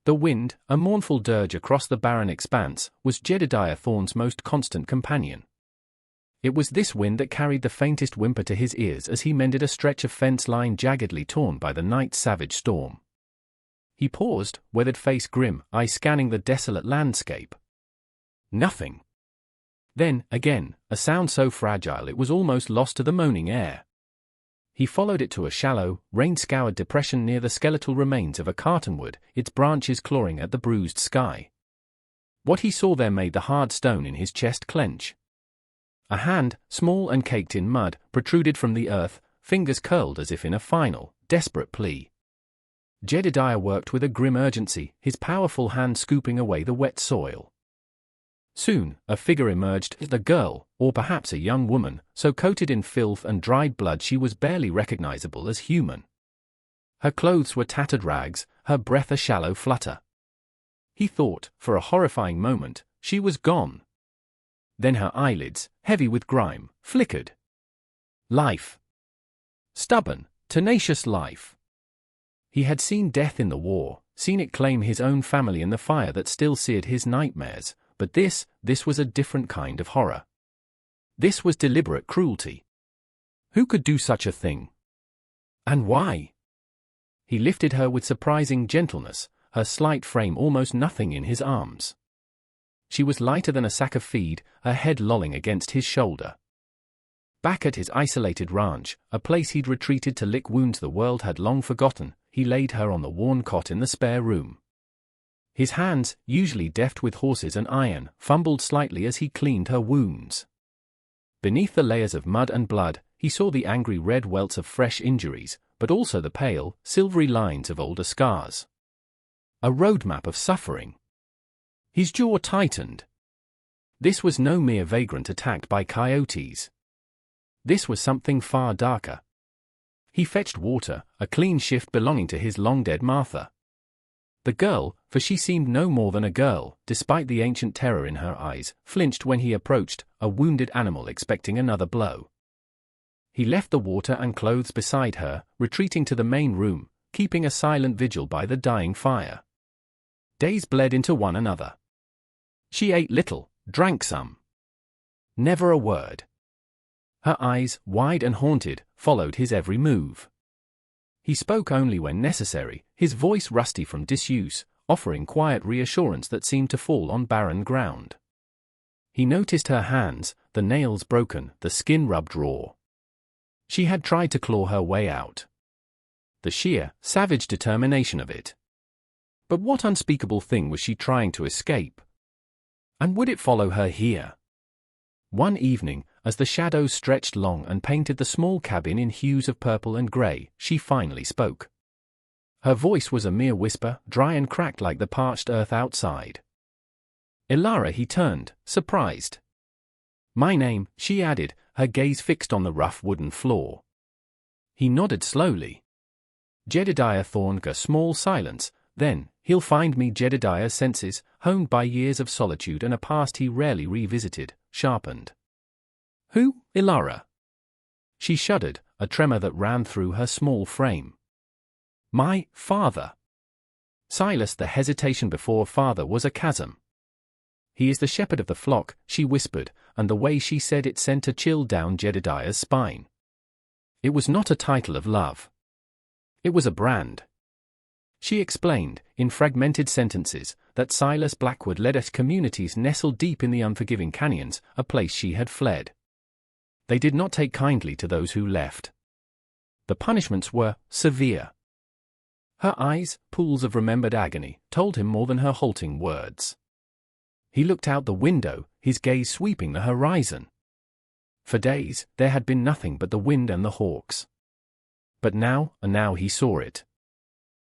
The wind, a mournful dirge across the barren expanse, was Jedediah Thorne's most constant companion. It was this wind that carried the faintest whimper to his ears as he mended a stretch of fence line jaggedly torn by the night's savage storm. He paused, weathered face grim, eye scanning the desolate landscape. Nothing. Then, again, a sound so fragile it was almost lost to the moaning air. He followed it to a shallow, rain-scoured depression near the skeletal remains of a cottonwood, its branches clawing at the bruised sky. What he saw there made the hard stone in his chest clench. A hand, small and caked in mud, protruded from the earth, fingers curled as if in a final, desperate plea. Jedediah worked with a grim urgency, his powerful hand scooping away the wet soil. Soon, a figure emerged, a girl, or perhaps a young woman, so coated in filth and dried blood she was barely recognizable as human. Her clothes were tattered rags, her breath a shallow flutter. He thought, for a horrifying moment, she was gone. Then her eyelids, heavy with grime, flickered. Life. Stubborn, tenacious life. He had seen death in the war, seen it claim his own family in the fire that still seared his nightmares, but this was a different kind of horror. This was deliberate cruelty. Who could do such a thing? And why? He lifted her with surprising gentleness, her slight frame almost nothing in his arms. She was lighter than a sack of feed, her head lolling against his shoulder. Back at his isolated ranch, a place he'd retreated to lick wounds the world had long forgotten, he laid her on the worn cot in the spare room. His hands, usually deft with horses and iron, fumbled slightly as he cleaned her wounds. Beneath the layers of mud and blood, he saw the angry red welts of fresh injuries, but also the pale, silvery lines of older scars. A roadmap of suffering. His jaw tightened. This was no mere vagrant attacked by coyotes. This was something far darker. He fetched water, a clean shift belonging to his long-dead Martha. The girl, for she seemed no more than a girl, despite the ancient terror in her eyes, flinched when he approached, a wounded animal expecting another blow. He left the water and clothes beside her, retreating to the main room, keeping a silent vigil by the dying fire. Days bled into one another. She ate little, drank some. Never a word. Her eyes, wide and haunted, followed his every move. He spoke only when necessary, his voice rusty from disuse, offering quiet reassurance that seemed to fall on barren ground. He noticed her hands, the nails broken, the skin rubbed raw. She had tried to claw her way out. The sheer, savage determination of it. But what unspeakable thing was she trying to escape? And would it follow her here? One evening, as the shadows stretched long and painted the small cabin in hues of purple and grey, she finally spoke. Her voice was a mere whisper, dry and cracked like the parched earth outside. Ilara, he turned, surprised. My name, she added, her gaze fixed on the rough wooden floor. He nodded slowly. Jedediah Thorne, a small silence, then, he'll find me. Jedediah's senses, honed by years of solitude and a past he rarely revisited, sharpened. Who, Ilara? She shuddered, a tremor that ran through her small frame. My father. Silas, the hesitation before father was a chasm. He is the shepherd of the flock, she whispered, and the way she said it sent a chill down Jedediah's spine. It was not a title of love. It was a brand. She explained, in fragmented sentences, that Silas Blackwood led us communities nestled deep in the unforgiving canyons, a place she had fled. They did not take kindly to those who left. The punishments were severe. Her eyes, pools of remembered agony, told him more than her halting words. He looked out the window, his gaze sweeping the horizon. For days, there had been nothing but the wind and the hawks. But now he saw it.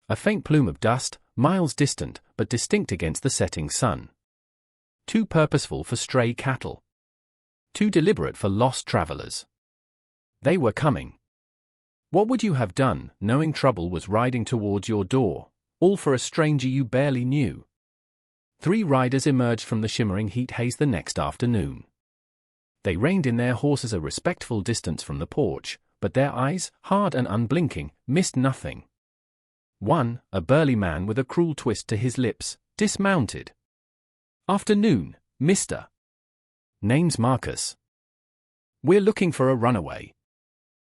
A faint plume of dust, miles distant, but distinct against the setting sun. Too purposeful for stray cattle. Too deliberate for lost travelers. They were coming. What would you have done, knowing trouble was riding towards your door, all for a stranger you barely knew? 3 riders emerged from the shimmering heat haze the next afternoon. They reined in their horses a respectful distance from the porch, but their eyes, hard and unblinking, missed nothing. One, a burly man with a cruel twist to his lips, dismounted. "Afternoon, mister. Name's Marcus. We're looking for a runaway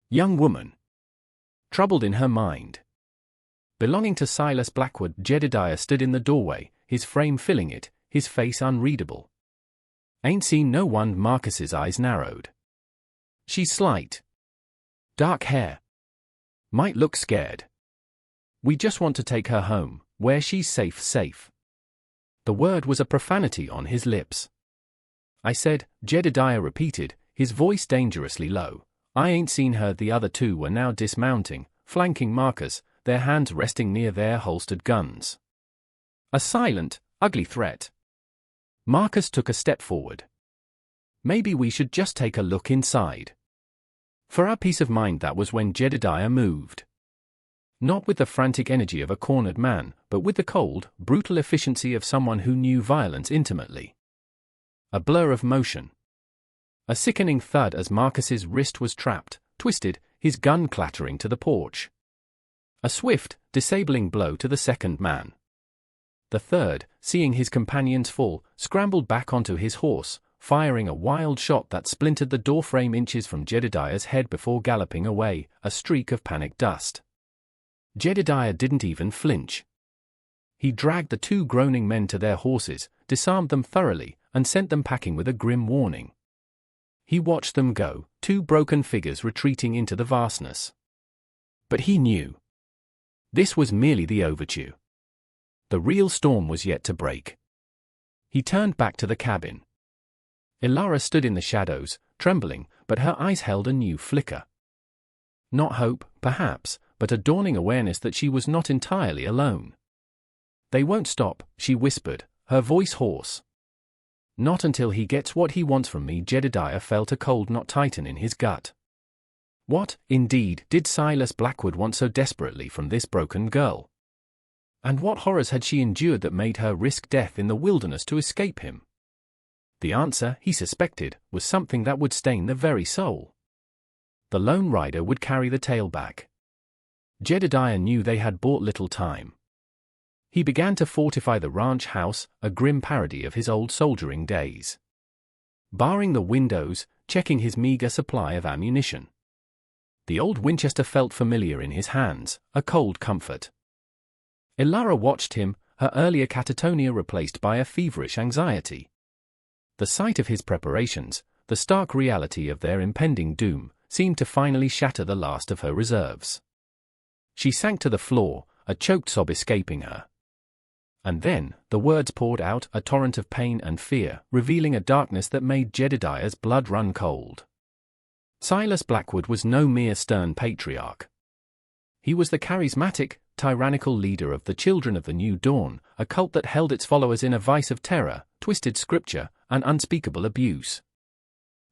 young woman. Troubled in her mind. Belonging to Silas Blackwood." Jedediah stood in the doorway, his frame filling it, his face unreadable. "Ain't seen no one." Marcus's eyes narrowed. "She's slight. Dark hair. Might look scared. We just want to take her home, where she's safe. The word was a profanity on his lips. "I said," Jedediah repeated, his voice dangerously low. "I ain't seen her." The other two were now dismounting, flanking Marcus, their hands resting near their holstered guns. A silent, ugly threat. Marcus took a step forward. "Maybe we should just take a look inside. For our peace of mind." That was when Jedediah moved. Not with the frantic energy of a cornered man, but with the cold, brutal efficiency of someone who knew violence intimately. A blur of motion. A sickening thud as Marcus's wrist was trapped, twisted, his gun clattering to the porch. A swift, disabling blow to the second man. The third, seeing his companions fall, scrambled back onto his horse, firing a wild shot that splintered the doorframe inches from Jedediah's head before galloping away, a streak of panic dust. Jedediah didn't even flinch. He dragged the two groaning men to their horses, disarmed them thoroughly, and sent them packing with a grim warning. He watched them go, two broken figures retreating into the vastness. But he knew. This was merely the overture. The real storm was yet to break. He turned back to the cabin. Ilara stood in the shadows, trembling, but her eyes held a new flicker. Not hope, perhaps, but a dawning awareness that she was not entirely alone. "They won't stop," she whispered, her voice hoarse. "Not until he gets what he wants from me." Jedediah felt a cold knot tighten in his gut. What, indeed, did Silas Blackwood want so desperately from this broken girl? And what horrors had she endured that made her risk death in the wilderness to escape him? The answer, he suspected, was something that would stain the very soul. The lone rider would carry the tale back. Jedediah knew they had bought little time. He began to fortify the ranch house, a grim parody of his old soldiering days. Barring the windows, checking his meager supply of ammunition. The old Winchester felt familiar in his hands, a cold comfort. Ilara watched him, her earlier catatonia replaced by a feverish anxiety. The sight of his preparations, the stark reality of their impending doom, seemed to finally shatter the last of her reserves. She sank to the floor, a choked sob escaping her. And then, the words poured out, a torrent of pain and fear, revealing a darkness that made Jedediah's blood run cold. Silas Blackwood was no mere stern patriarch. He was the charismatic, tyrannical leader of the Children of the New Dawn, a cult that held its followers in a vice of terror, twisted scripture, and unspeakable abuse.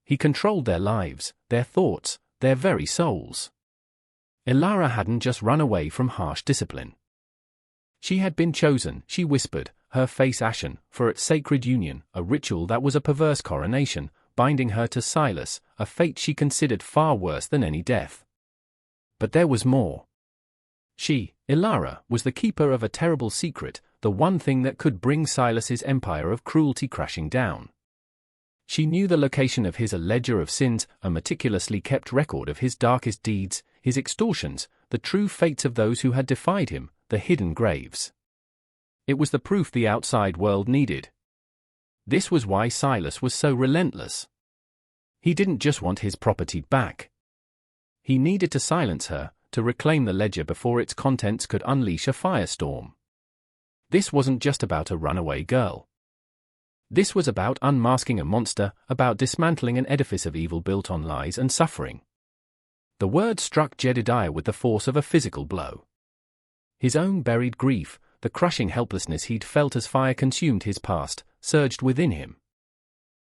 He controlled their lives, their thoughts, their very souls. Ilara hadn't just run away from harsh discipline. She had been chosen, she whispered, her face ashen, for its sacred union, a ritual that was a perverse coronation, binding her to Silas, a fate she considered far worse than any death. But there was more. She, Ilara, was the keeper of a terrible secret, the one thing that could bring Silas's empire of cruelty crashing down. She knew the location of his ledger of sins, a meticulously kept record of his darkest deeds, his extortions, the true fates of those who had defied him, the hidden graves. It was the proof the outside world needed. This was why Silas was so relentless. He didn't just want his property back. He needed to silence her, to reclaim the ledger before its contents could unleash a firestorm. This wasn't just about a runaway girl. This was about unmasking a monster, about dismantling an edifice of evil built on lies and suffering. The word struck Jedediah with the force of a physical blow. His own buried grief, the crushing helplessness he'd felt as fire consumed his past, surged within him.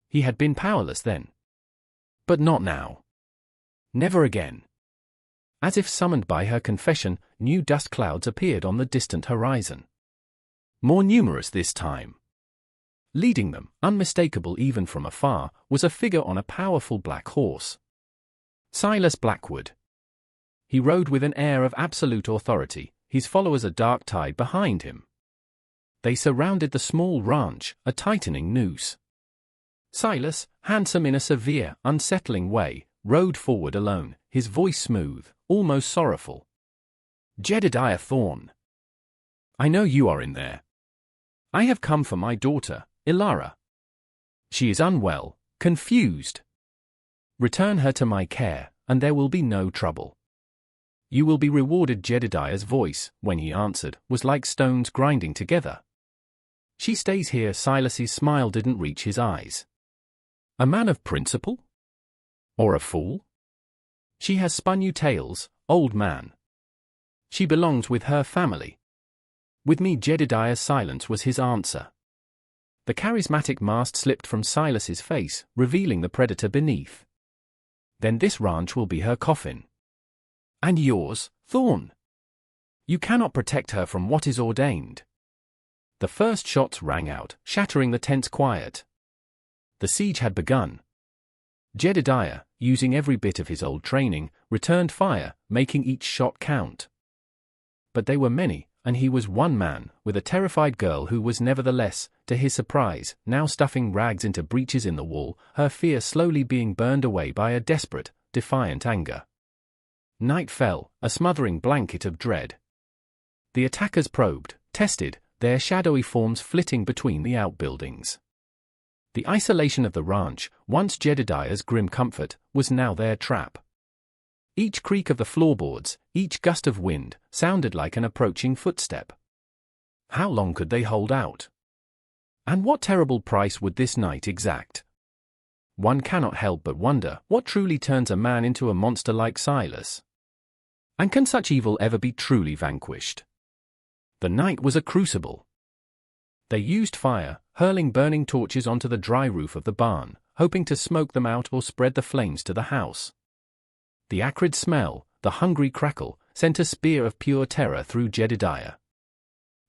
He had been powerless then. But not now. Never again. As if summoned by her confession, new dust clouds appeared on the distant horizon. More numerous this time. Leading them, unmistakable even from afar, was a figure on a powerful black horse. Silas Blackwood. He rode with an air of absolute authority, his followers a dark tide behind him. They surrounded the small ranch, a tightening noose. Silas, handsome in a severe, unsettling way, rode forward alone, his voice smooth, almost sorrowful. "Jedediah Thorne. I know you are in there. I have come for my daughter, Ilara. She is unwell, confused. Return her to my care, and there will be no trouble. You will be rewarded." Jedediah's voice, when he answered, was like stones grinding together. "She stays here." Silas's smile didn't reach his eyes. "A man of principle? Or a fool? She has spun you tales, old man. She belongs with her family." "With me." Jedediah's silence was his answer. The charismatic mask slipped from Silas's face, revealing the predator beneath. "Then this ranch will be her coffin. And yours, Thorne. You cannot protect her from what is ordained." The first shots rang out, shattering the tense quiet. The siege had begun. Jedediah, using every bit of his old training, returned fire, making each shot count. But they were many, and he was one man, with a terrified girl who was nevertheless, to his surprise, now stuffing rags into breaches in the wall, her fear slowly being burned away by a desperate, defiant anger. Night fell, a smothering blanket of dread. The attackers probed, tested, their shadowy forms flitting between the outbuildings. The isolation of the ranch, once Jedediah's grim comfort, was now their trap. Each creak of the floorboards, each gust of wind, sounded like an approaching footstep. How long could they hold out? And what terrible price would this night exact? One cannot help but wonder what truly turns a man into a monster like Silas. And can such evil ever be truly vanquished? The night was a crucible. They used fire, hurling burning torches onto the dry roof of the barn, hoping to smoke them out or spread the flames to the house. The acrid smell, the hungry crackle, sent a spear of pure terror through Jedediah.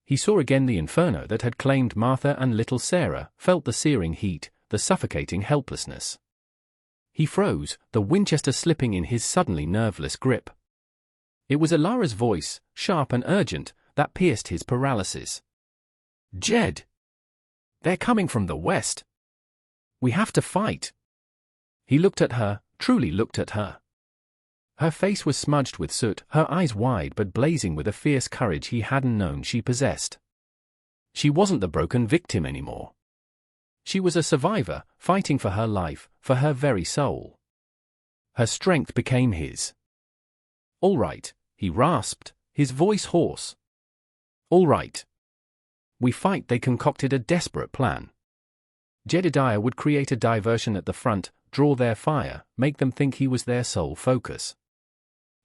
He saw again the inferno that had claimed Martha and little Sarah, felt the searing heat, the suffocating helplessness. He froze, the Winchester slipping in his suddenly nerveless grip. It was Ilara's voice, sharp and urgent, that pierced his paralysis. "Jed! They're coming from the west. We have to fight." He looked at her, truly looked at her. Her face was smudged with soot, her eyes wide but blazing with a fierce courage he hadn't known she possessed. She wasn't the broken victim anymore. She was a survivor, fighting for her life, for her very soul. Her strength became his. "All right," he rasped, his voice hoarse. "All right. We fight." They concocted a desperate plan. Jedediah would create a diversion at the front, draw their fire, make them think he was their sole focus.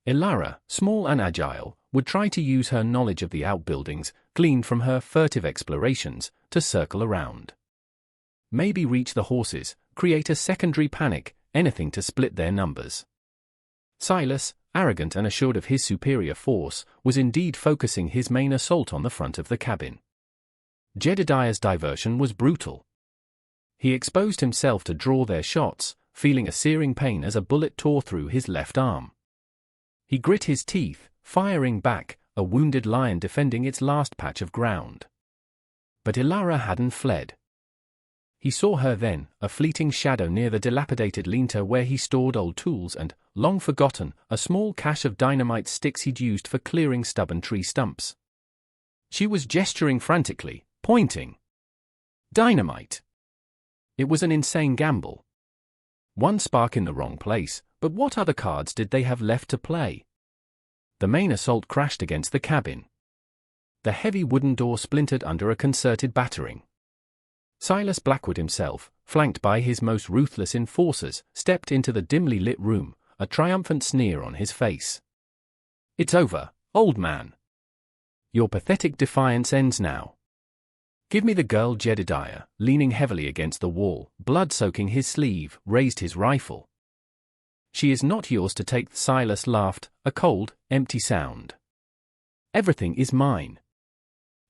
Ilara, small and agile, would try to use her knowledge of the outbuildings, gleaned from her furtive explorations, to circle around. Maybe reach the horses, create a secondary panic, anything to split their numbers. Silas, arrogant and assured of his superior force, was indeed focusing his main assault on the front of the cabin. Jedediah's diversion was brutal. He exposed himself to draw their shots, feeling a searing pain as a bullet tore through his left arm. He grit his teeth, firing back, a wounded lion defending its last patch of ground. But Ilara hadn't fled. He saw her then, a fleeting shadow near the dilapidated lean-to where he stored old tools and, long forgotten, a small cache of dynamite sticks he'd used for clearing stubborn tree stumps. She was gesturing frantically, pointing. Dynamite! It was an insane gamble. One spark in the wrong place, but what other cards did they have left to play? The main assault crashed against the cabin. The heavy wooden door splintered under a concerted battering. Silas Blackwood himself, flanked by his most ruthless enforcers, stepped into the dimly lit room, a triumphant sneer on his face. "It's over, old man. Your pathetic defiance ends now. Give me the girl." Jedediah, leaning heavily against the wall, blood soaking his sleeve, raised his rifle. "She is not yours to take." Silas laughed, a cold, empty sound. "Everything is mine.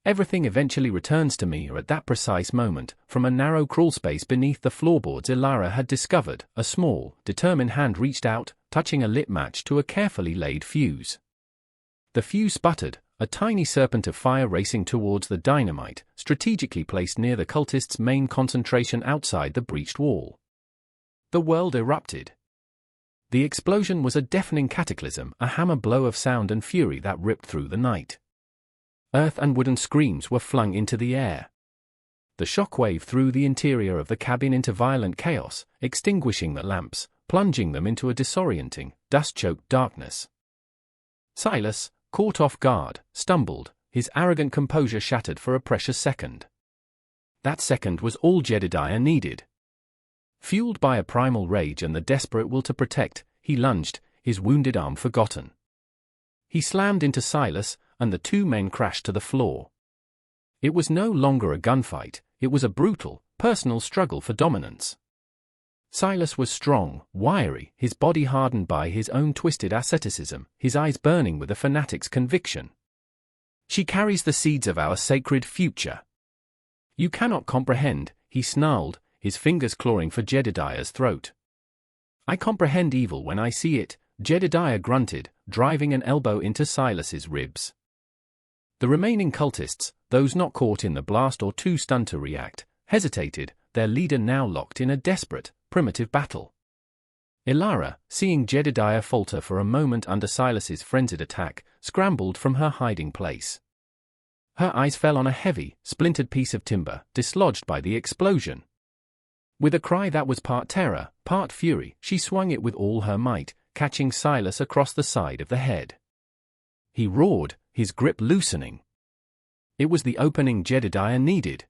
Everything eventually returns to me." Or at that precise moment, from a narrow crawlspace beneath the floorboards Ilara had discovered, a small, determined hand reached out, touching a lit match to a carefully laid fuse. The fuse sputtered, a tiny serpent of fire racing towards the dynamite, strategically placed near the cultists' main concentration outside the breached wall. The world erupted. The explosion was a deafening cataclysm, a hammer blow of sound and fury that ripped through the night. Earth and wooden screams were flung into the air. The shockwave threw the interior of the cabin into violent chaos, extinguishing the lamps, plunging them into a disorienting, dust-choked darkness. Silas, caught off guard, stumbled, his arrogant composure shattered for a precious second. That second was all Jedediah needed. Fueled by a primal rage and the desperate will to protect, he lunged, his wounded arm forgotten. He slammed into Silas, and the two men crashed to the floor. It was no longer a gunfight, it was a brutal, personal struggle for dominance. Silas was strong, wiry, his body hardened by his own twisted asceticism, his eyes burning with a fanatic's conviction. "She carries the seeds of our sacred future. You cannot comprehend," he snarled, his fingers clawing for Jedediah's throat. "I comprehend evil when I see it," Jedediah grunted, driving an elbow into Silas's ribs. The remaining cultists, those not caught in the blast or too stunned to react, hesitated, their leader now locked in a desperate, primitive battle. Ilara, seeing Jedediah falter for a moment under Silas's frenzied attack, scrambled from her hiding place. Her eyes fell on a heavy, splintered piece of timber, dislodged by the explosion. With a cry that was part terror, part fury, she swung it with all her might, catching Silas across the side of the head. He roared, his grip loosening. It was the opening Jedediah needed.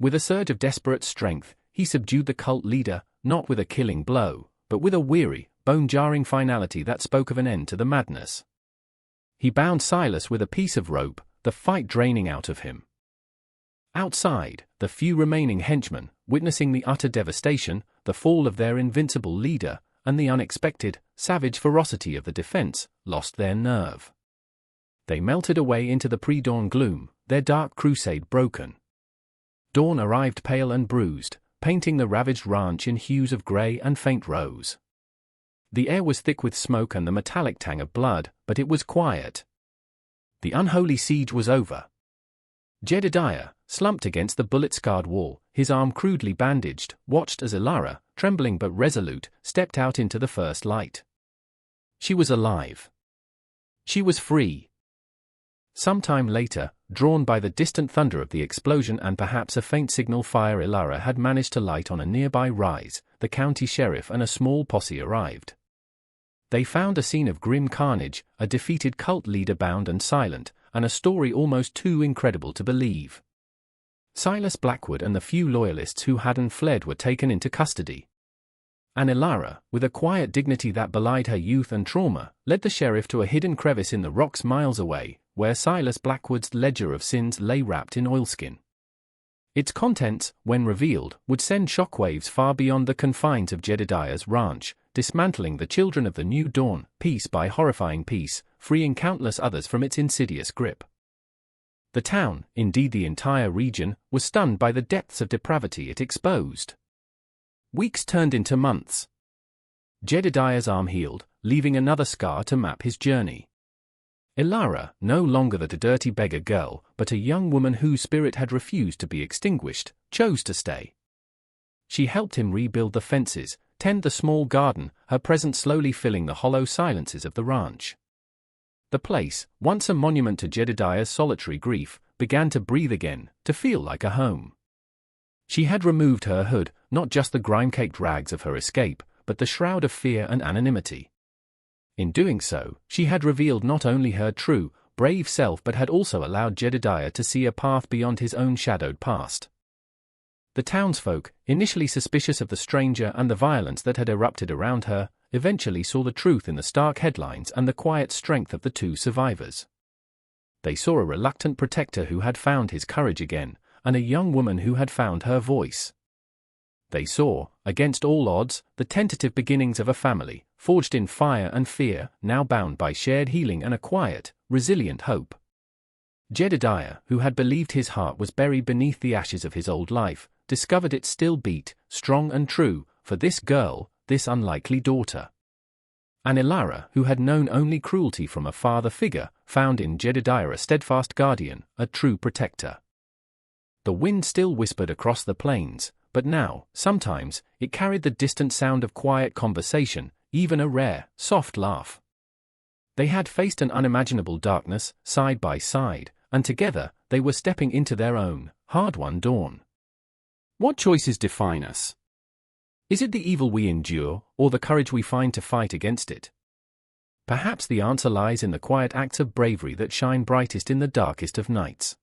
With a surge of desperate strength, he subdued the cult leader, not with a killing blow, but with a weary, bone-jarring finality that spoke of an end to the madness. He bound Silas with a piece of rope, the fight draining out of him. Outside, the few remaining henchmen, witnessing the utter devastation, the fall of their invincible leader, and the unexpected, savage ferocity of the defense, lost their nerve. They melted away into the pre-dawn gloom, their dark crusade broken. Dawn arrived pale and bruised, painting the ravaged ranch in hues of grey and faint rose. The air was thick with smoke and the metallic tang of blood, but it was quiet. The unholy siege was over. Jedediah, slumped against the bullet-scarred wall, his arm crudely bandaged, watched as Ilara, trembling but resolute, stepped out into the first light. She was alive. She was free. Some time later, drawn by the distant thunder of the explosion and perhaps a faint signal fire Ilara had managed to light on a nearby rise, the county sheriff and a small posse arrived. They found a scene of grim carnage, a defeated cult leader bound and silent, and a story almost too incredible to believe. Silas Blackwood and the few loyalists who hadn't fled were taken into custody. And Ilara, with a quiet dignity that belied her youth and trauma, led the sheriff to a hidden crevice in the rocks miles away, where Silas Blackwood's ledger of sins lay wrapped in oilskin. Its contents, when revealed, would send shockwaves far beyond the confines of Jedediah's ranch, dismantling the children of the new dawn, piece by horrifying piece, freeing countless others from its insidious grip. The town, indeed the entire region, was stunned by the depths of depravity it exposed. Weeks turned into months. Jedediah's arm healed, leaving another scar to map his journey. Ilara, no longer the dirty beggar girl, but a young woman whose spirit had refused to be extinguished, chose to stay. She helped him rebuild the fences, tend the small garden, her presence slowly filling the hollow silences of the ranch. The place, once a monument to Jedediah's solitary grief, began to breathe again, to feel like a home. She had removed her hood, not just the grime-caked rags of her escape, but the shroud of fear and anonymity. In doing so, she had revealed not only her true, brave self but had also allowed Jedediah to see a path beyond his own shadowed past. The townsfolk, initially suspicious of the stranger and the violence that had erupted around her, eventually saw the truth in the stark headlines and the quiet strength of the two survivors. They saw a reluctant protector who had found his courage again, and a young woman who had found her voice. They saw, against all odds, the tentative beginnings of a family, forged in fire and fear, now bound by shared healing and a quiet, resilient hope. Jedediah, who had believed his heart was buried beneath the ashes of his old life, discovered it still beat, strong and true, for this girl, this unlikely daughter. and Elara, who had known only cruelty from a father figure, found in Jedediah a steadfast guardian, a true protector. The wind still whispered across the plains, but now, sometimes, it carried the distant sound of quiet conversation, even a rare, soft laugh. They had faced an unimaginable darkness, side by side, and together, they were stepping into their own, hard-won dawn. What choices define us? Is it the evil we endure, or the courage we find to fight against it? Perhaps the answer lies in the quiet acts of bravery that shine brightest in the darkest of nights.